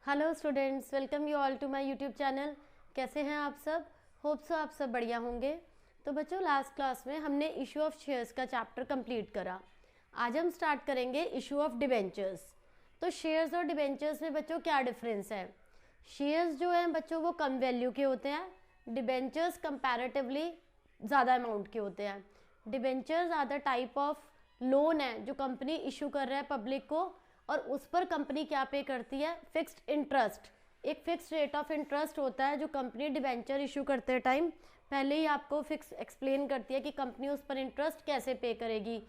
Hello students, welcome you all to my YouTube channel. कैसे हैं आप सब? होप सो आप सब बढ़िया होंगे। तो बच्चों, लास्ट क्लास में हमने इशू ऑफ शेयर्स का चैप्टर कंप्लीट करा। आज हम स्टार्ट करेंगे इशू ऑफ डिबेंचर्स। तो शेयर्स और डिबेंचर्स में बच्चों क्या डिफरेंस है? शेयर्स जो हैं बच्चों वो कम वैल्यू के होते हैं, डिबेंचर्स कंपैरेटिवली ज़्यादा अमाउंट के होते हैं। Debentures are the type of loan है जो कंपनी इशू कर रहा है पब्लिक को, और उस पर कंपनी क्या पे करती है? Fixed interest. एक फिक्स रेट ऑफ इंटरेस्ट होता है जो कंपनी डिबेंचर इशू करते टाइम पहले ही आपको फिक्स एक्सप्लेन करती है कि कंपनी उस पर इंटरेस्ट कैसे पे करेगी,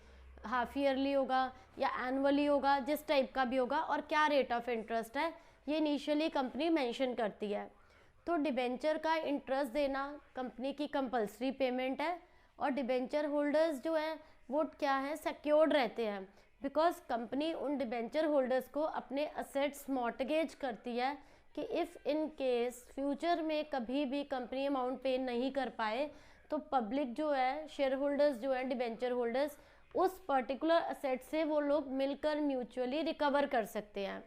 हाफ ईयरली होगा या एनुअली होगा, जिस टाइप का भी होगा, और क्या रेट ऑफ इंटरेस्ट है ये इनिशियली कंपनी मेंशन करती है। तो डिबेंचर का इंटरेस्ट देना कंपनी की कंपलसरी पेमेंट है, और डिबेंचर होल्डर्स जो है वो क्या है? सिक्योर्ड रहते हैं, बिकॉज कंपनी उन डिबेंचर होल्डर्स को अपने असेट्स मॉर्टगेज करती है कि इफ़ इन केस फ्यूचर में कभी भी कंपनी अमाउंट पे नहीं कर पाए तो पब्लिक जो है, शेयर होल्डर्स जो है, डिबेंचर होल्डर्स, उस पर्टिकुलर असेट से वो लोग मिलकर म्यूचुअली रिकवर कर सकते हैं।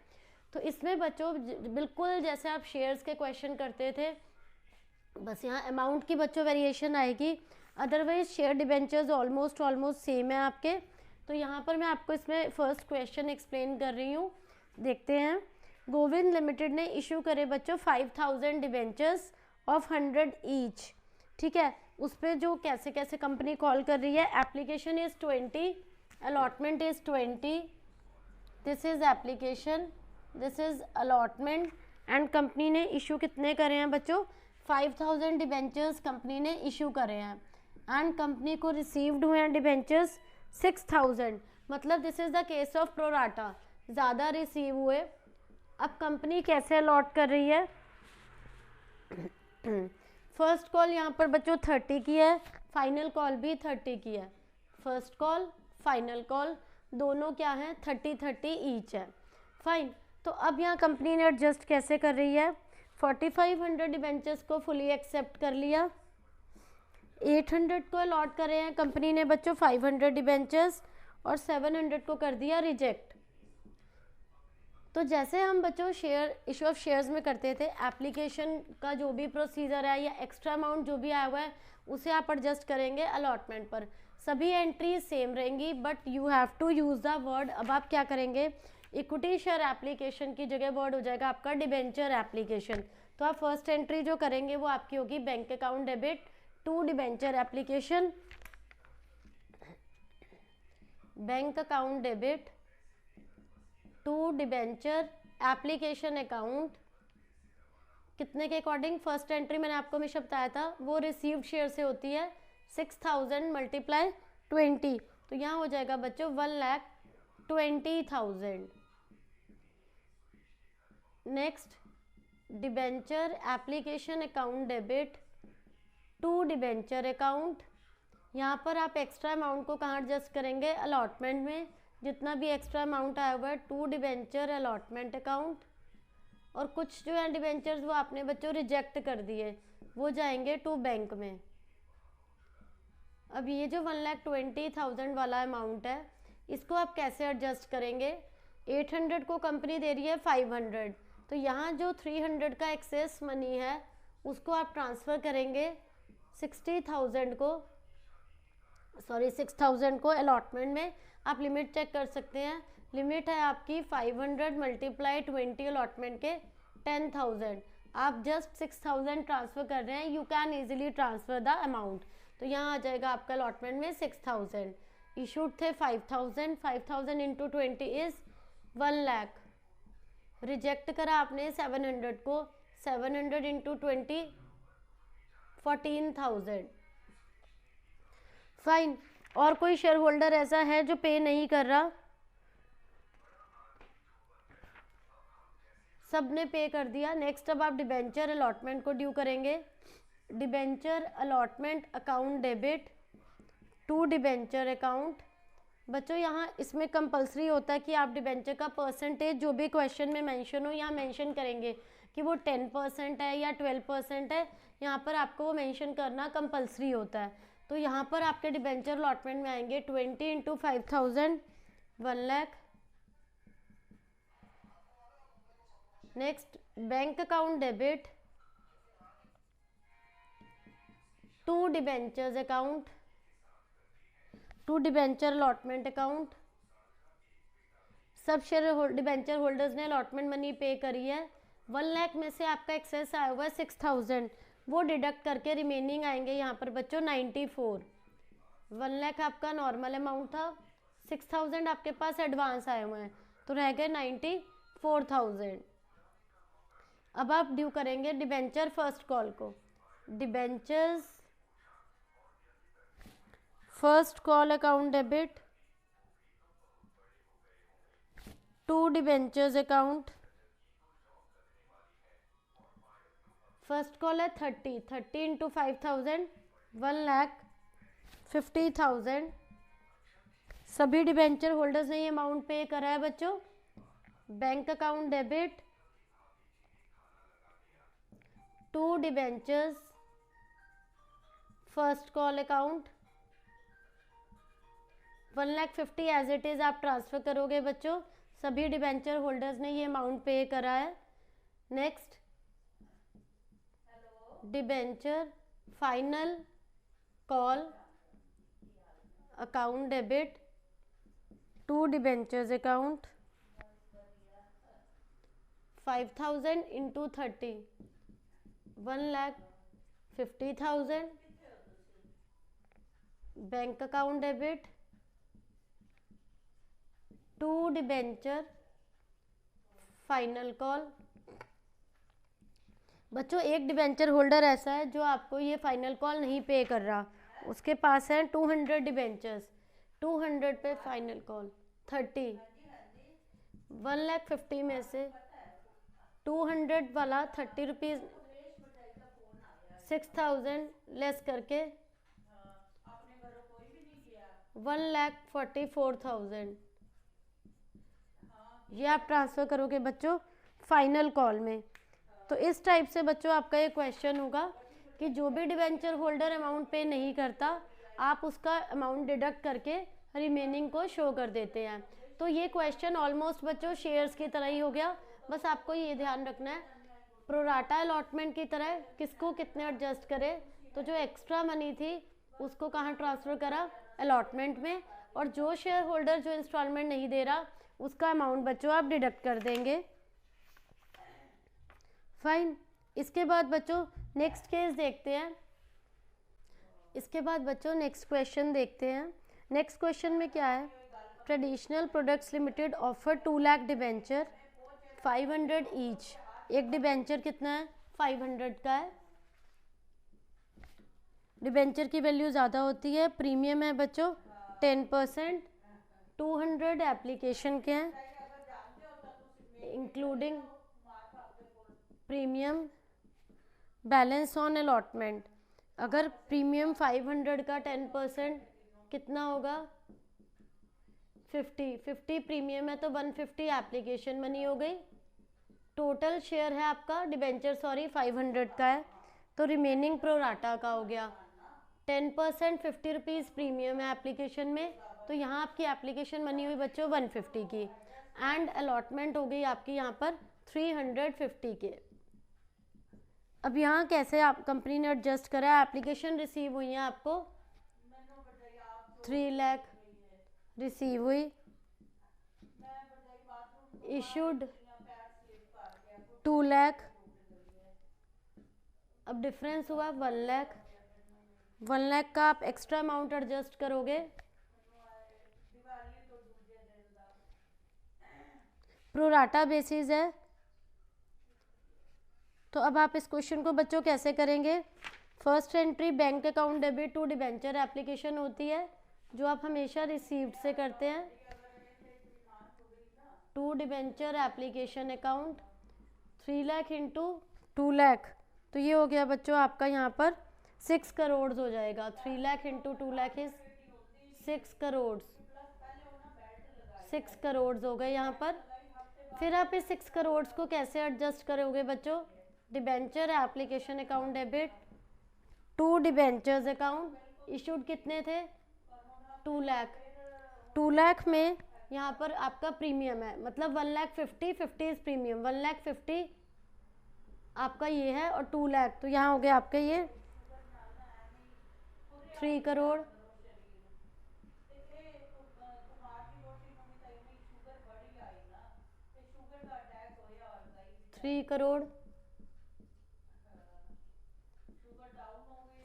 तो इसमें बच्चों बिल्कुल जैसे आप शेयर्स के क्वेश्चन करते थे, बस यहाँ अमाउंट की बच्चों वेरिएशन आएगी, otherwise share debentures almost same है आपके। तो यहाँ पर मैं आपको इसमें फर्स्ट क्वेश्चन एक्सप्लेन कर रही हूँ, देखते हैं। गोविंद लिमिटेड ने इशू करे बच्चों 5000 डिबेंचर्स ऑफ 100 ईच। ठीक है, उस पर जो कैसे कैसे कंपनी कॉल कर रही है, application is 20, allotment is 20, this is application, this is allotment, and company ने इशू कितने करे हैं बच्चों? 5000 डिबेंचर्स कंपनी ने इशू करे हैं, एंड कंपनी को रिसीव्ड हुए हैं डिबेंचर्स 6000। मतलब this is the case of pro rata, ज़्यादा रिसीव हुए। अब कंपनी कैसे अलॉट कर रही है? फर्स्ट कॉल यहाँ पर बच्चों 30 की है, फाइनल कॉल भी 30 की है। फर्स्ट कॉल, फाइनल कॉल दोनों क्या है? 30-30 ईच है। फाइन। तो अब यहाँ कंपनी ने एडजस्ट कैसे कर रही है? 4500 डिबेंचर्स को फुली एक्सेप्ट कर लिया, 800 को अलॉट करे हैं कंपनी ने बच्चों 500 डिबेंचर्स, और 700 को कर दिया रिजेक्ट। तो जैसे हम बच्चों शेयर इशू ऑफ शेयर्स में करते थे, एप्लीकेशन का जो भी प्रोसीजर है या एक्स्ट्रा अमाउंट जो भी आया हुआ है उसे आप एडजस्ट करेंगे अलॉटमेंट पर। सभी एंट्री सेम रहेंगी, but you have to use the word. अब आप क्या करेंगे? इक्विटी शेयर एप्लीकेशन की जगह वर्ड हो जाएगा आपका डिबेंचर एप्लीकेशन। तो आप फर्स्ट एंट्री जो करेंगे वो आपकी होगी bank account debit to debenture application, bank account debit to debenture application account. कितने के अकॉर्डिंग? फर्स्ट एंट्री मैंने आपको हमेशा बताया था वो रिसीव्ड शेयर से होती है, 6000 मल्टीप्लाई 20, तो यहाँ हो जाएगा बच्चों 1,20,000। Next, debenture application account debit to debenture account. यहाँ पर आप एक्स्ट्रा अमाउंट को कहाँ एडजस्ट करेंगे? अलॉटमेंट में जितना भी एक्स्ट्रा अमाउंट आया हुआ है टू डिबेंचर अलॉटमेंट अकाउंट, और कुछ जो है डिबेंचर्स वो आपने बच्चों रिजेक्ट कर दिए, वो जाएंगे टू बैंक में। अब ये जो 1,20,000 वाला अमाउंट है इसको आप कैसे एडजस्ट करेंगे? 800 को कंपनी दे रही है 500, तो यहाँ जो 300 का एक्सेस मनी है उसको आप ट्रांसफ़र करेंगे 60,000 को अलॉटमेंट में। आप लिमिट चेक कर सकते हैं, लिमिट है आपकी 500 मल्टीप्लाई 20 अलॉटमेंट के 10,000। आप जस्ट 6000 ट्रांसफ़र कर रहे हैं, you can easily transfer the amount. तो यहाँ आ जाएगा आपका अलॉटमेंट में 6000, इशूड थे 5000, 5000 इंटू 20 इज़ 1 लाख। रिजेक्ट करा आपने 700 को, 700 इंटू 20 14,000। फाइन। और कोई शेयर होल्डर ऐसा है जो पे नहीं कर रहा? सब ने पे कर दिया। नेक्स्ट, अब आप डिबेंचर अलॉटमेंट को ड्यू करेंगे, debenture allotment account debit to debenture account. बच्चों यहाँ इसमें कंपलसरी होता है कि आप डिबेंचर का परसेंटेज जो भी क्वेश्चन में मेंशन हो यहाँ मेंशन करेंगे कि वो 10% है या 12% है, यहाँ पर आपको वो मेंशन करना कंपलसरी होता है। तो यहाँ पर आपके डिबेंचर अलॉटमेंट में आएंगे 20 into 5000 1 lakh, next bank account debit to debentures account, to debenture allotment account. सब शेयर डिबेंचर होल्डर्स ने अलॉटमेंट मनी पे करी है। 1 लाख में से आपका एक्सेस आया हुआ है 6000, वो डिडक्ट करके रिमेनिंग आएंगे यहाँ पर बच्चों 94। 1 लाख आपका नॉर्मल अमाउंट था, 6000 आपके पास एडवांस आए हुए हैं, तो रह गए 94,000। अब आप ड्यू करेंगे डिबेंचर फर्स्ट कॉल को। Debentures first call account debit to debentures account. First call है 30 इंटू 5000, 1,50,000। सभी डिबेंचर होल्डर्स ने ये अमाउंट पे करा है बच्चों। Bank account debit to debentures first call account, 1,50,000 as it is आप ट्रांसफर करोगे बच्चों। सभी डिबेंचर होल्डर्स ने ये अमाउंट पे करा है। Next debenture final call account debit to debentures account, 5,000 into 30, 1,50,000। Bank account debit to debenture final call. बच्चों एक डिबेंचर होल्डर ऐसा है जो आपको ये फाइनल कॉल नहीं पे कर रहा, उसके पास है 200 डिबेंचर्स, 200 पे फाइनल कॉल 30, 1,50,000 में से 200 वाला 30 रुपीज़ 6,000 लेस करके 1,44,000 ये आप ट्रांसफ़र करोगे बच्चों फाइनल कॉल में। तो इस टाइप से बच्चों आपका ये क्वेश्चन होगा कि जो भी डिबेंचर होल्डर अमाउंट पे नहीं करता, आप उसका अमाउंट डिडक्ट करके रिमेनिंग को शो कर देते हैं। तो ये क्वेश्चन ऑलमोस्ट बच्चों शेयर्स की तरह ही हो गया। बस आपको ये ध्यान रखना है प्रोराटा अलॉटमेंट की तरह किसको कितने एडजस्ट करे। तो जो एक्स्ट्रा मनी थी उसको कहाँ ट्रांसफ़र करा, अलॉटमेंट में, और जो शेयर होल्डर जो इंस्टॉलमेंट नहीं दे रहा उसका अमाउंट बच्चों आप डिडक्ट कर देंगे। फाइन। इसके बाद बच्चों नेक्स्ट केस देखते हैं। इसके बाद बच्चों नेक्स्ट क्वेश्चन देखते हैं। नेक्स्ट क्वेश्चन में क्या है, traditional products limited offer 2 lakh debenture 500 each. एक डिबेंचर कितना है, 500 का है। डिबेंचर की वैल्यू ज़्यादा होती है, प्रीमियम है बच्चों 10%, 200 एप्लीकेशन के हैं including premium, balance on allotment. अगर प्रीमियम 500 का 10% कितना होगा, 50 प्रीमियम है तो 150 एप्लीकेशन मनी हो गई। टोटल शेयर है आपका डिबेंचर 500 का है, तो रिमेनिंग प्रोराटा का हो गया 10%, 50 रुपीज़ प्रीमियम है एप्लीकेशन में, तो यहाँ आपकी एप्लीकेशन मनी हुई बच्चों 150 की, एंड अलॉटमेंट हो गई आपकी यहाँ पर 350 के। अब यहाँ कैसे आप कंपनी ने एडजस्ट करा है, एप्लीकेशन रिसीव हुई है आपको 3 लाख रिसीव हुई, इशूड 2 लाख, अब डिफरेंस हुआ 1 लाख। 1 लाख का आप एक्स्ट्रा अमाउंट एडजस्ट करोगे, प्रोराटा बेसिस है। तो अब आप इस क्वेश्चन को बच्चों कैसे करेंगे, first entry bank account debit to debenture application होती है जो आप हमेशा रिसीव्ड से करते हैं, to debenture application account 3 lakh into 2 lakh, तो ये हो गया बच्चों आपका यहाँ पर 6 करोड़ हो जाएगा। 3 लाख इंटू 2 लाख इज 6 करोड़, 6 करोड़ हो गए यहाँ पर। फिर आप इस 6 करोड़ को कैसे एडजस्ट करोगे बच्चों, debenture application account debit to debentures account, issued कितने थे 2 लाख, 2 लाख में यहाँ पर आपका प्रीमियम है, मतलब 1,50,000, 50 इज प्रीमियम, 1,50,000 आपका ये है और 2 लाख, तो यहाँ हो गया आपका ये 3 करोड़, 3 करोड़।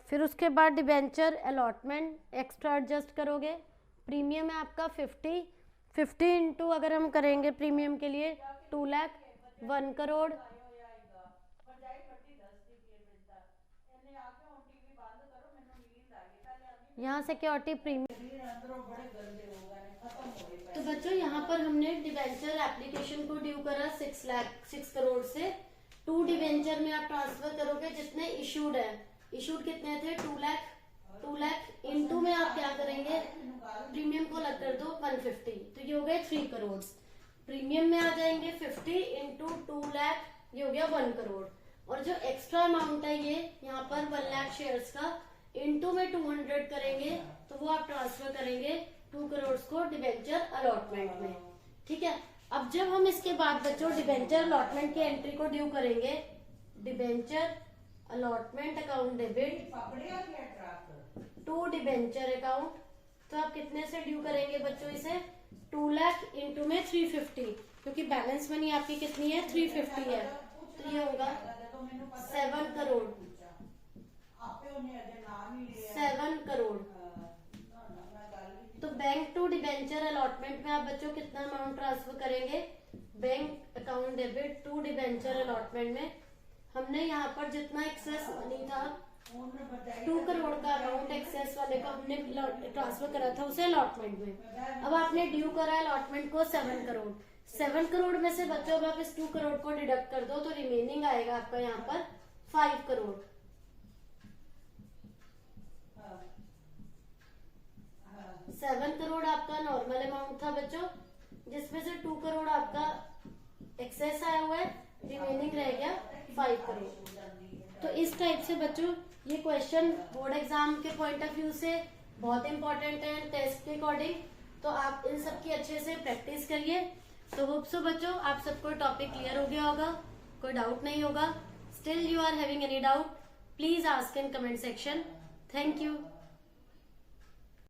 फिर उसके बाद डिबेंचर अलॉटमेंट एक्स्ट्रा एडजस्ट करोगे, प्रीमियम है आपका 50 इंटू अगर हम करेंगे प्रीमियम के लिए 2 लाख, 1 करोड़। यहाँ सिक्योरिटी प्रीमियम। तो बच्चों यहाँ पर हमने डिबेंचर एप्लीकेशन को ड्यू करा 6 करोड़ से। 2 डिबेंचर में आप ट्रांसफर करोगे जितने इशूड है, इशूड कितने थे 2 लाख इंटू में आप क्या करेंगे प्रीमियम को लग कर दो 150, तो ये हो गए 3 करोड़। प्रीमियम में आ जाएंगे 50 इंटू 2 लाख, ये हो गया 1 करोड़। और जो एक्स्ट्रा अमाउंट है ये यहाँ पर 1 लाख शेयर्स का इंटू में 200 करेंगे, तो वो आप ट्रांसफर करेंगे 2 करोड़ को डिबेंचर अलॉटमेंट में। ठीक है, अब जब हम इसके बाद बच्चों डिबेंचर अलॉटमेंट की एंट्री को ड्यू करेंगे, debenture allotment account debit to debenture account, तो आप कितने से ड्यू करेंगे बच्चों इसे 2 लाख इंटू में 350, क्योंकि बैलेंस मनी आपकी कितनी है 350 है, तो ये होगा 7 करोड़, 7 करोड़। तो बैंक टू डिबेंचर अलॉटमेंट में आप बच्चों कितना अमाउंट ट्रांसफर करेंगे, bank account debit to debenture allotment में हमने यहाँ पर जितना एक्सेस मनी था 2 करोड़ का अमाउंट एक्सेस वाले का हमने ट्रांसफर करा था उसे अलॉटमेंट में। अब आपने ड्यू करा अलॉटमेंट को 7 करोड़, 7 करोड़ में से बच्चों अब आप इस 2 करोड़ को डिडक्ट कर दो तो रिमेनिंग आएगा आपका यहाँ पर 5 करोड़। 7 करोड़ आपका नॉर्मल अमाउंट था बच्चों, जिसमें से 2 करोड़ आपका एक्सेस आया हुआ है, रिमेनिंग रह गया 5 करोड़। तो इस टाइप से बच्चों ये क्वेश्चन बोर्ड एग्जाम के पॉइंट ऑफ व्यू से बहुत इंपॉर्टेंट है, टेस्ट के अकॉर्डिंग, तो आप इन सब की अच्छे से प्रैक्टिस करिए। तो होप सो बच्चों आप सबको टॉपिक क्लियर हो गया होगा, कोई डाउट नहीं होगा। Still you are having any doubt please ask in comment section. Thank you.